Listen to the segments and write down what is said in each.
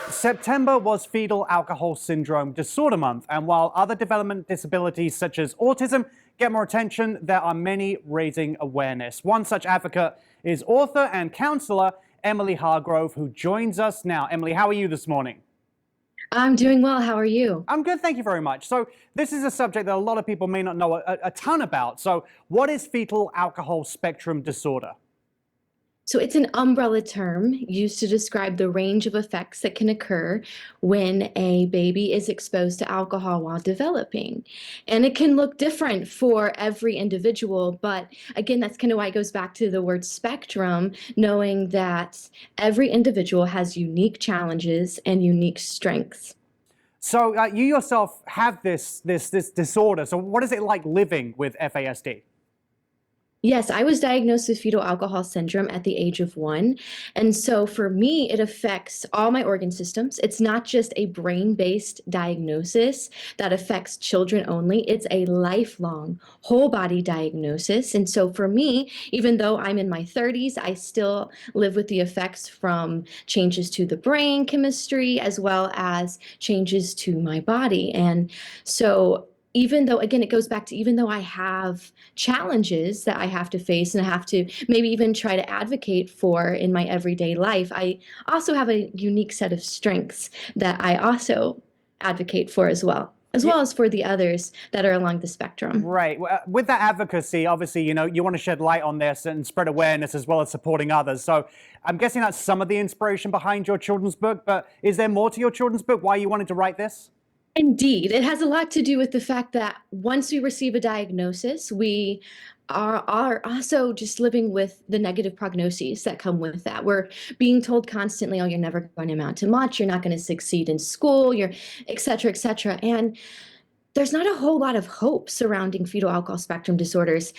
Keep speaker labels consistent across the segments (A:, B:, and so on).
A: September was Fetal Alcohol Syndrome Disorder Month, and while other development disabilities such as autism get more attention, there are many raising awareness. One such advocate is author and counselor Emily Hargrove, who joins us now. Emily, how are you this morning?
B: I'm doing well. How are you?
A: I'm good, thank you very much. So this is a subject that a lot of people may not know a ton about. So what is Fetal Alcohol Spectrum Disorder?
B: So it's an umbrella term used to describe the range of effects that can occur when a baby is exposed to alcohol while developing. And it can look different for every individual, but again, that's kind of why it goes back to the word spectrum, knowing that every individual has unique challenges and unique strengths.
A: So you yourself have this disorder. So what is it like living with FASD?
B: Yes, I was diagnosed with fetal alcohol syndrome at the age of 1. And so for me, it affects all my organ systems. It's not just a brain-based diagnosis that affects children only. It's a lifelong whole body diagnosis. And so for me, even though I'm in my 30s, I still live with the effects from changes to the brain chemistry as well as changes to my body. And so even though, again, it goes back to even though I have challenges that I have to face and I have to maybe even try to advocate for in my everyday life, I also have a unique set of strengths that I also advocate for as well as for the others that are along the spectrum.
A: Right. With that advocacy, obviously, you want to shed light on this and spread awareness as well as supporting others. So I'm guessing that's some of the inspiration behind your children's book, but is there more to your children's book? Why you wanted to write this?
B: Indeed, it has a lot to do with the fact that once we receive a diagnosis, we are also just living with the negative prognoses that come with that. We're being told constantly, oh, you're never going to amount to much, you're not going to succeed in school, you're et cetera, et cetera. And there's not a whole lot of hope surrounding fetal alcohol spectrum disorders.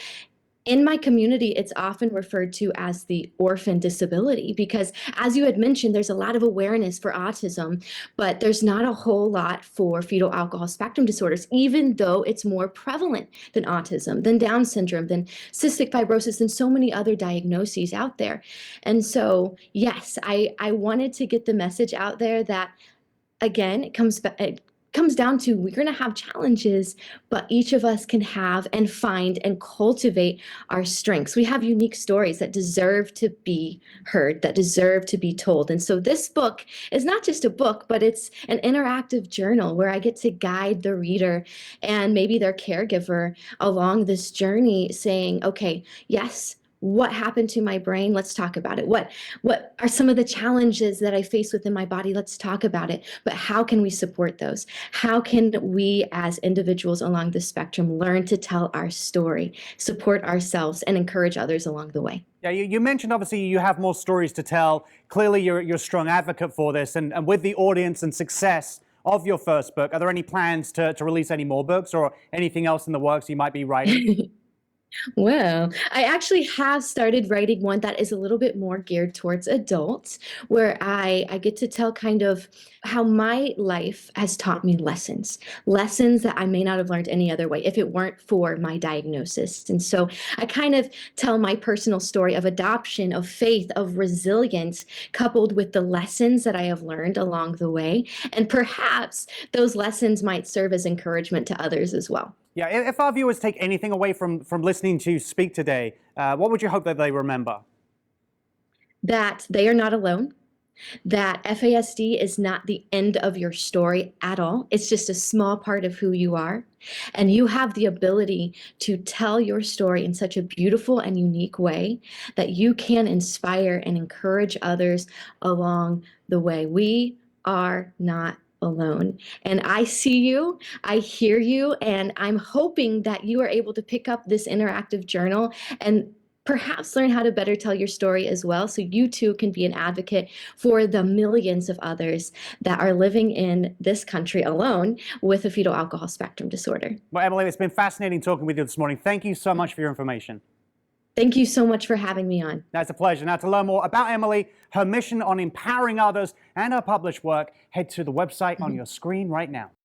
B: In my community, it's often referred to as the orphan disability because, as you had mentioned, there's a lot of awareness for autism, but there's not a whole lot for fetal alcohol spectrum disorders, even though it's more prevalent than autism, than Down syndrome, than cystic fibrosis, and so many other diagnoses out there. And so, yes, I wanted to get the message out there that, again, it comes down to we're going to have challenges, but each of us can have and find and cultivate our strengths. We have unique stories that deserve to be heard, that deserve to be told. And so this book is not just a book, but it's an interactive journal where I get to guide the reader and maybe their caregiver along this journey saying, okay, yes, what happened to my brain? Let's talk about it. What are some of the challenges that I face within my body? Let's talk about it. But how can we support those? How can we as individuals along the spectrum learn to tell our story, support ourselves, and encourage others along the way?
A: Yeah, you mentioned obviously you have more stories to tell. Clearly you're a strong advocate for this, and with the audience and success of your first book, are there any plans to release any more books or anything else in the works you might be writing?
B: Well, I actually have started writing one that is a little bit more geared towards adults, where I get to tell kind of how my life has taught me lessons that I may not have learned any other way if it weren't for my diagnosis. And so I kind of tell my personal story of adoption, of faith, of resilience, coupled with the lessons that I have learned along the way. And perhaps those lessons might serve as encouragement to others as well.
A: Yeah, if our viewers take anything away from listening to you speak today, what would you hope that they remember?
B: That they are not alone, that FASD is not the end of your story at all. It's just a small part of who you are. And you have the ability to tell your story in such a beautiful and unique way that you can inspire and encourage others along the way. We are not alone. And I see you, I hear you, and I'm hoping that you are able to pick up this interactive journal and perhaps learn how to better tell your story as well, so you too can be an advocate for the millions of others that are living in this country alone with a fetal alcohol spectrum disorder.
A: Well, Emily, it's been fascinating talking with you this morning. Thank you so much for your information.
B: Thank you so much for having me on.
A: That's a pleasure. Now, to learn more about Emily, her mission on empowering others, and her published work, head to the website on your screen right now.